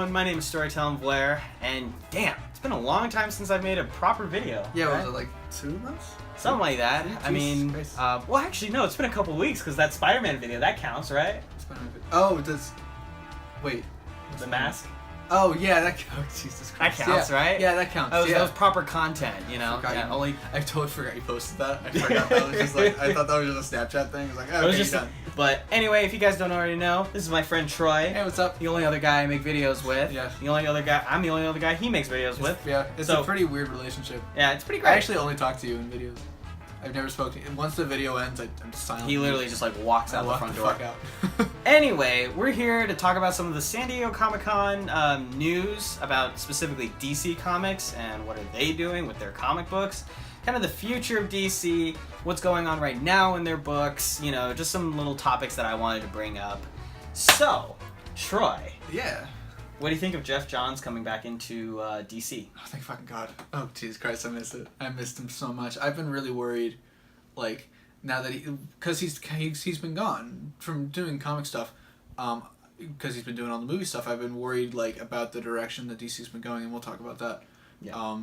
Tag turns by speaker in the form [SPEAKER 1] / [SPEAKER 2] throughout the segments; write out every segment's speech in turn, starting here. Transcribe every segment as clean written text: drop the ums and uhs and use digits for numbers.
[SPEAKER 1] everyone, my name is Storytelling Blair, and damn, it's been a long time since I've made a proper video.
[SPEAKER 2] Yeah,
[SPEAKER 1] right?
[SPEAKER 2] was it like 2 months?
[SPEAKER 1] Something like that.
[SPEAKER 2] Yeah,
[SPEAKER 1] I mean, well actually no, it's been a couple weeks because that Spider-Man video, that counts, right?
[SPEAKER 2] Oh, does... Wait.
[SPEAKER 1] The mask?
[SPEAKER 2] Oh, yeah, that counts. Jesus Christ.
[SPEAKER 1] That counts,
[SPEAKER 2] yeah.
[SPEAKER 1] right?
[SPEAKER 2] Yeah, that counts.
[SPEAKER 1] That was proper content, you know?
[SPEAKER 2] I totally forgot you posted that. I forgot that was just like, I thought that was just a Snapchat thing. I was like, oh, okay, you're done.
[SPEAKER 1] But anyway, if you guys don't already know, this is my friend Troy.
[SPEAKER 2] Hey, what's up?
[SPEAKER 1] The only other guy I make videos with.
[SPEAKER 2] Yeah.
[SPEAKER 1] I'm the only other guy he makes videos with.
[SPEAKER 2] Yeah, it's a pretty weird relationship.
[SPEAKER 1] Yeah, it's pretty great.
[SPEAKER 2] I actually only talk to you in videos. I've never spoken to you. Once the video ends, I'm silent.
[SPEAKER 1] He literally just like walks out the front door.
[SPEAKER 2] Fuck out.
[SPEAKER 1] Anyway, we're here to talk about some of the San Diego Comic-Con news about specifically DC Comics and what are they doing with their comic books, kind of the future of DC, what's going on right now in their books, you know, just some little topics that I wanted to bring up. So, Troy.
[SPEAKER 2] Yeah.
[SPEAKER 1] What do you think of Geoff Johns coming back into DC?
[SPEAKER 2] Oh, thank fucking God. Oh, Jesus Christ, I missed it. I missed him so much. I've been really worried, like, now that because he's been gone from doing comic stuff, because he's been doing all the movie stuff. I've been worried, like, about the direction that DC's been going, and we'll talk about that.
[SPEAKER 1] Yeah.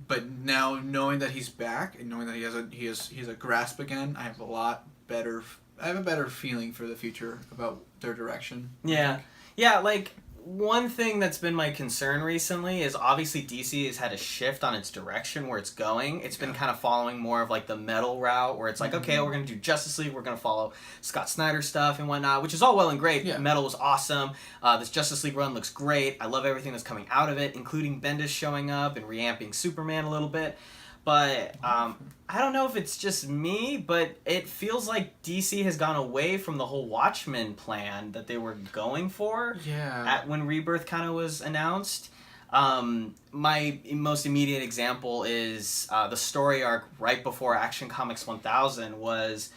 [SPEAKER 2] But now knowing that he's back and knowing that he has a grasp again, I have a better feeling for the future about their direction.
[SPEAKER 1] Yeah. Yeah, like, one thing that's been my concern recently is obviously DC has had a shift on its direction where it's going. It's been kind of following more of like the metal route where it's like, okay, we're going to do Justice League, we're going to follow Scott Snyder stuff and whatnot, which is all well and great.
[SPEAKER 2] Yeah.
[SPEAKER 1] Metal was awesome. This Justice League run looks great. I love everything that's coming out of it, including Bendis showing up and reamping Superman a little bit. But I don't know if it's just me, but it feels like DC has gone away from the whole Watchmen plan that they were going for.
[SPEAKER 2] Yeah.
[SPEAKER 1] When Rebirth kind of was announced. My most immediate example is the story arc right before Action Comics 1000 was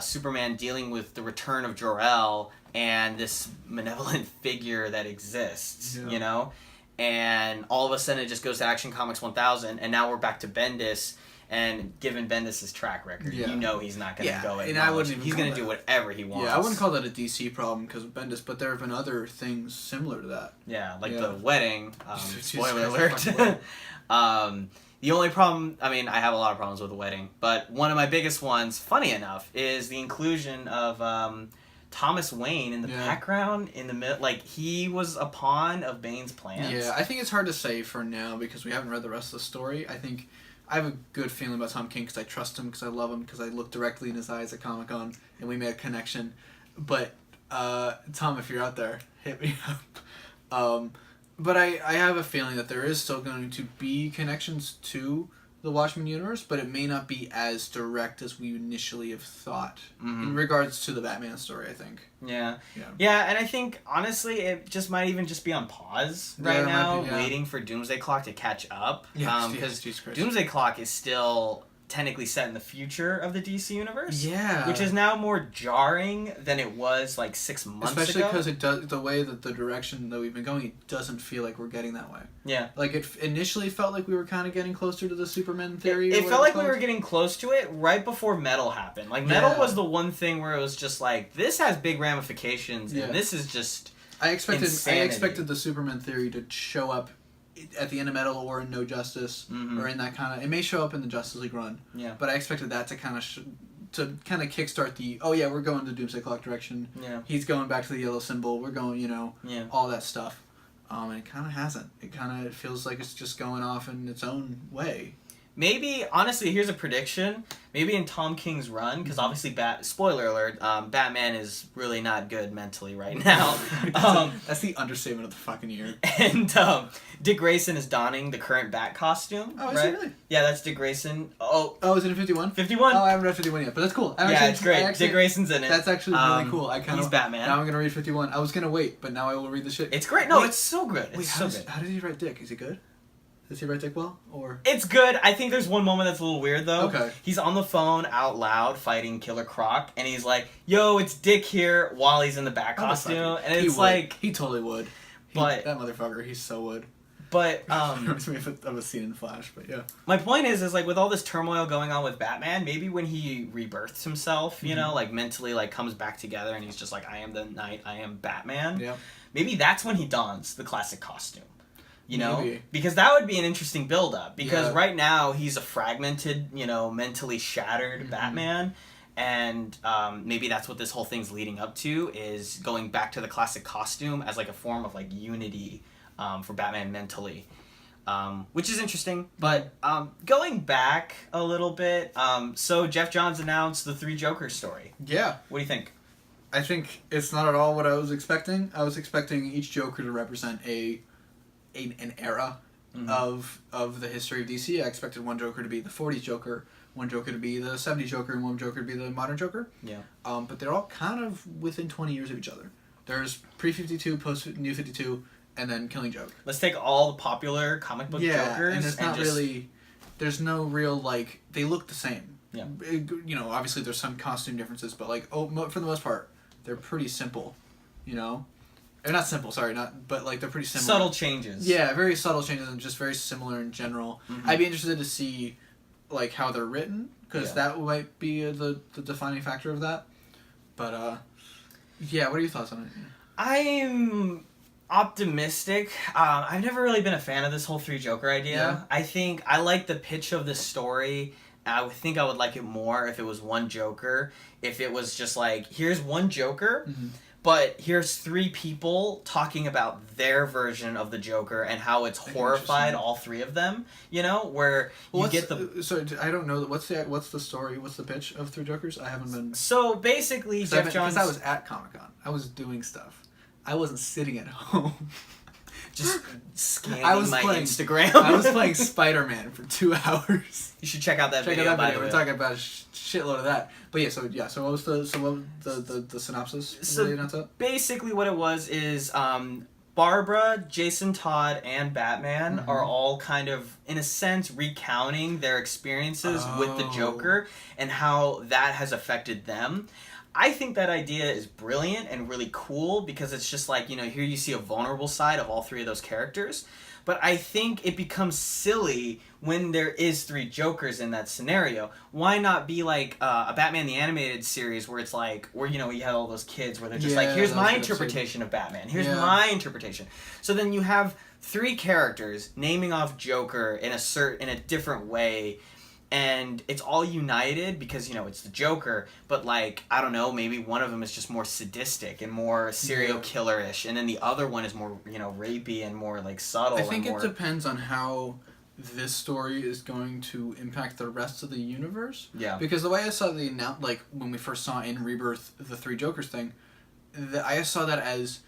[SPEAKER 1] Superman dealing with the return of Jor-El and this malevolent figure that exists, you know? And all of a sudden it just goes to Action Comics 1000, and now we're back to Bendis, and given Bendis' track record, you know he's not going to go in. He's going to do whatever he wants.
[SPEAKER 2] Yeah, I wouldn't call that a DC problem because of Bendis, but there have been other things similar to that.
[SPEAKER 1] Yeah, like the wedding. Spoiler alert. The only problem, I mean, I have a lot of problems with the wedding, but one of my biggest ones, funny enough, is the inclusion of Thomas Wayne in the background, in the middle. Like, he was a pawn of Bane's plans.
[SPEAKER 2] Yeah, I think it's hard to say for now because we haven't read the rest of the story. I have a good feeling about Tom King because I trust him, because I love him, because I looked directly in his eyes at Comic-Con and we made a connection. But, Tom, if you're out there, hit me up. But I have a feeling that there is still going to be connections to the Watchmen universe, but it may not be as direct as we initially have thought in regards to the Batman story, I think.
[SPEAKER 1] Yeah, and I think, honestly, it just might even just be on pause right now, waiting for Doomsday Clock to catch up. Because Doomsday Clock is still technically set in the future of the DC universe. Yeah. Which is now more jarring than it was like 6 months ago.
[SPEAKER 2] Especially because it does, the way that the direction that we've been going, it doesn't feel like we're getting that way. Yeah. Like, it initially felt like we were kind of getting closer to the Superman theory.
[SPEAKER 1] It felt like we were getting close to it right before Metal happened. Like, Metal was the one thing where it was just like, this has big ramifications, and this is just insanity.
[SPEAKER 2] I expected the Superman theory to show up at the end of Metal or in No Justice, or in that kind of... It may show up in the Justice League run, but I expected that to kind of kickstart the, we're going the Doomsday Clock direction. Yeah. He's going back to the yellow symbol. We're going, all that stuff. And it kind of hasn't. It kind of feels like it's just going off in its own way.
[SPEAKER 1] Maybe, honestly, here's a prediction. Maybe in Tom King's run, because obviously, spoiler alert, Batman is really not good mentally right now.
[SPEAKER 2] That's the understatement of the fucking year.
[SPEAKER 1] And Dick Grayson is donning the current Bat costume.
[SPEAKER 2] Oh, is he really?
[SPEAKER 1] Yeah, that's Dick Grayson.
[SPEAKER 2] Oh, is it in 51?
[SPEAKER 1] 51.
[SPEAKER 2] Oh, I haven't read 51 yet, but that's cool.
[SPEAKER 1] It's great. Dick Grayson's in it.
[SPEAKER 2] That's actually really cool. He's
[SPEAKER 1] Batman.
[SPEAKER 2] Now I'm going to read 51. I was going to wait, but now I will read the shit.
[SPEAKER 1] It's great. No, it's so good.
[SPEAKER 2] How did he write Dick? Is he good? Does he write Dick well? Or
[SPEAKER 1] it's good. I think there's one moment that's a little weird though.
[SPEAKER 2] Okay.
[SPEAKER 1] He's on the phone out loud fighting Killer Croc, and he's like, "Yo, it's Dick here," while he's in the Bat costume, and it's like
[SPEAKER 2] he totally would. That motherfucker, he so would.
[SPEAKER 1] But
[SPEAKER 2] reminds me of a scene in Flash. But yeah,
[SPEAKER 1] my point is like with all this turmoil going on with Batman, maybe when he rebirths himself, you know, like mentally like comes back together and he's just like, I am the knight, I am Batman.
[SPEAKER 2] yeah.
[SPEAKER 1] Maybe that's when he dons the classic costume. You know?
[SPEAKER 2] Maybe.
[SPEAKER 1] Because that would be an interesting build-up. Because
[SPEAKER 2] Yeah.
[SPEAKER 1] right now, he's a fragmented, you know, mentally shattered Batman. And maybe that's what this whole thing's leading up to, is going back to the classic costume as, like, a form of, like, unity for Batman mentally. Which is interesting. But going back a little bit, so Geoff Johns announced the 3 Jokers story.
[SPEAKER 2] Yeah.
[SPEAKER 1] What do you think?
[SPEAKER 2] I think it's not at all what I was expecting. I was expecting each Joker to represent an era of the history of DC. I expected one Joker to be the 40s Joker, one Joker to be the 70s Joker, and one Joker to be the modern Joker.
[SPEAKER 1] Yeah.
[SPEAKER 2] But they're all kind of within 20 years of each other. There's pre-52, post-New 52, and then Killing Joke.
[SPEAKER 1] Let's take all the popular comic book Jokers.
[SPEAKER 2] And it's not really... There's no real, like... They look the same.
[SPEAKER 1] Yeah.
[SPEAKER 2] You know, obviously there's some costume differences, but, like, for the most part, they're pretty simple, you know? They're not simple, sorry, but like they're pretty similar.
[SPEAKER 1] Subtle changes.
[SPEAKER 2] Yeah, very subtle changes and just very similar in general. I'd be interested to see like how they're written, because that might be the defining factor of that. But yeah, what are your thoughts on it?
[SPEAKER 1] I'm optimistic. I've never really been a fan of this whole 3 Joker idea.
[SPEAKER 2] Yeah.
[SPEAKER 1] I think I like the pitch of the story. I think I would like it more if it was one Joker. If it was just like, here's one Joker, but here's 3 people talking about their version of the Joker and how it's horrified all 3 of them. You know, where you get the...
[SPEAKER 2] So I don't know. What's the story? What's the pitch of 3 Jokers? I haven't been...
[SPEAKER 1] So basically, Geoff Johns...
[SPEAKER 2] Because I was at Comic-Con. I was doing stuff. I wasn't sitting at home.
[SPEAKER 1] Just scanning
[SPEAKER 2] playing
[SPEAKER 1] Instagram.
[SPEAKER 2] I was playing Spider-Man for 2 hours.
[SPEAKER 1] You should check out that video. By the way,
[SPEAKER 2] we're talking about a shitload of that. But yeah, so what was the synopsis?
[SPEAKER 1] So basically, what it was is Barbara, Jason Todd, and Batman are all kind of, in a sense, recounting their experiences with the Joker and how that has affected them. I think that idea is brilliant and really cool because it's just like, you know, here you see a vulnerable side of all 3 of those characters. But I think it becomes silly when there is 3 Jokers in that scenario. Why not be like a Batman the Animated Series where it's like, where, you know, you have all those kids where they're just like, here's my interpretation of Batman. Here's my interpretation. So then you have 3 characters naming off Joker in a different way. And it's all united because, you know, it's the Joker, but, like, I don't know, maybe one of them is just more sadistic and more serial killer-ish, and then the other one is more, you know, rapey and more, like, subtle.
[SPEAKER 2] I think it depends on how this story is going to impact the rest of the universe.
[SPEAKER 1] Yeah.
[SPEAKER 2] Because the way I saw when we first saw in Rebirth the 3 Jokers thing, I saw that as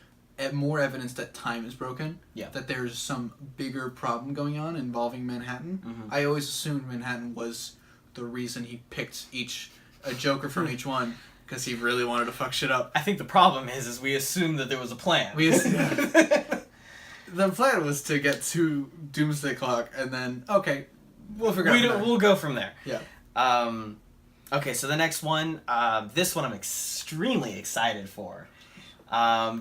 [SPEAKER 2] more evidence that time is broken.
[SPEAKER 1] Yeah.
[SPEAKER 2] That there's some bigger problem going on involving Manhattan. I always assumed Manhattan was the reason he picked a Joker from each one, because he really wanted to fuck shit up.
[SPEAKER 1] I think the problem is we assumed that there was a plan.
[SPEAKER 2] The plan was to get to Doomsday Clock, and then, okay, we'll figure out.
[SPEAKER 1] We'll go from there.
[SPEAKER 2] Yeah.
[SPEAKER 1] Okay, so the next one, this one I'm extremely excited for.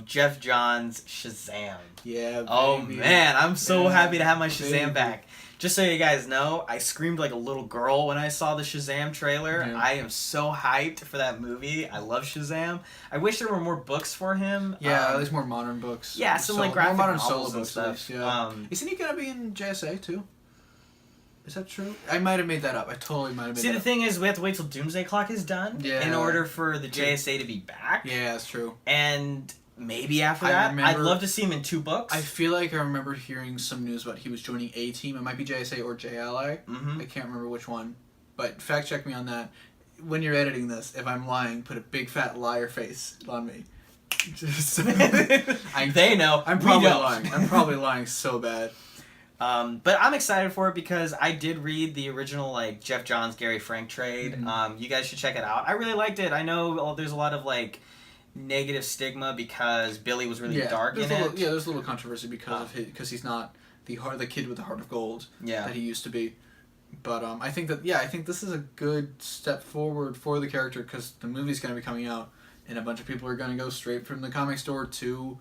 [SPEAKER 1] Geoff Johns' Shazam.
[SPEAKER 2] Yeah, baby.
[SPEAKER 1] Oh man, I'm so happy to have my Shazam back. Just so you guys know, I screamed like a little girl when I saw the Shazam trailer.
[SPEAKER 2] Yeah.
[SPEAKER 1] I am so hyped for that movie. I love Shazam. I wish there were more books for him.
[SPEAKER 2] Yeah, at least more modern books.
[SPEAKER 1] Yeah, some like graphic
[SPEAKER 2] modern
[SPEAKER 1] novels
[SPEAKER 2] solo
[SPEAKER 1] and stuff.
[SPEAKER 2] Yeah. Isn't he gonna be in JSA too? Is that true? I might have made that up. I totally might have made
[SPEAKER 1] See,
[SPEAKER 2] that
[SPEAKER 1] the
[SPEAKER 2] up.
[SPEAKER 1] thing is, we have to wait till Doomsday Clock is done in order for the JSA to be back.
[SPEAKER 2] Yeah, that's true.
[SPEAKER 1] And maybe after that, I'd love to see him in 2 books.
[SPEAKER 2] I feel like I remember hearing some news about he was joining a team. It might be JSA or JLA. I can't remember which one. But fact check me on that. When you're editing this, if I'm lying, put a big fat liar face on me. Just
[SPEAKER 1] they know.
[SPEAKER 2] I'm probably lying. I'm probably lying so bad.
[SPEAKER 1] But I'm excited for it because I did read the original like Geoff Johns Gary Frank trade. You guys should check it out. I really liked it. I know there's a lot of like negative stigma because Billy was really dark in it.
[SPEAKER 2] Yeah, there's a little controversy because he's not the kid with the heart of gold that he used to be. But I think this is a good step forward for the character because the movie's going to be coming out and a bunch of people are going to go straight from the comic store to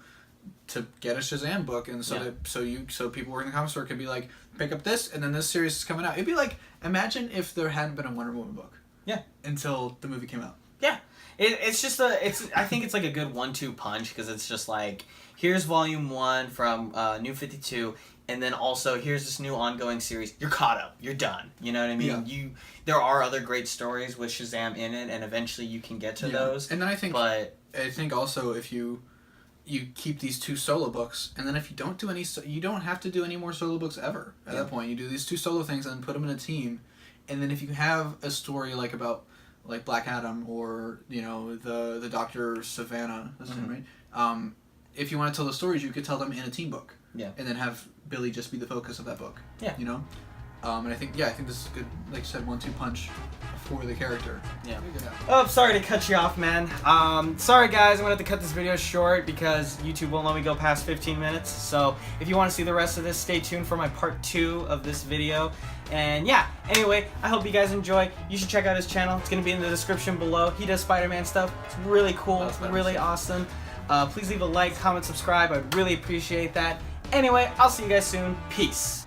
[SPEAKER 2] to get a Shazam book, and so people working in the comic store could be like, pick up this, and then this series is coming out. It'd be like, imagine if there hadn't been a Wonder Woman book.
[SPEAKER 1] Yeah.
[SPEAKER 2] Until the movie came out.
[SPEAKER 1] Yeah. It's just I think it's like a good 1-2 punch, because it's just like, here's volume 1 from New 52, and then also here's this new ongoing series. You're caught up. You're done. You know what I mean?
[SPEAKER 2] Yeah.
[SPEAKER 1] There are other great stories with Shazam in it, and eventually you can get to those.
[SPEAKER 2] And then I think also if you keep these 2 solo books, and then if you don't do any, you don't have to do any more solo books ever. At that point, you do these 2 solo things and then put them in a team, and then if you have a story like about like Black Adam or the Dr. Savannah, that's his name, right? If you want to tell the stories, you could tell them in a team book.
[SPEAKER 1] Yeah.
[SPEAKER 2] And then have Billy just be the focus of that book.
[SPEAKER 1] Yeah.
[SPEAKER 2] And I think this is good, like you said, 1-2 punch for the character.
[SPEAKER 1] Yeah. Oh, sorry to cut you off, man. Sorry guys, I'm gonna have to cut this video short because YouTube won't let me go past 15 minutes. So if you want to see the rest of this, stay tuned for my part 2 of this video. And yeah, anyway, I hope you guys enjoy. You should check out his channel. It's gonna be in the description below. He does Spider-Man stuff. It's really cool. It's really awesome. Please leave a like, comment, subscribe. I'd really appreciate that. Anyway, I'll see you guys soon. Peace.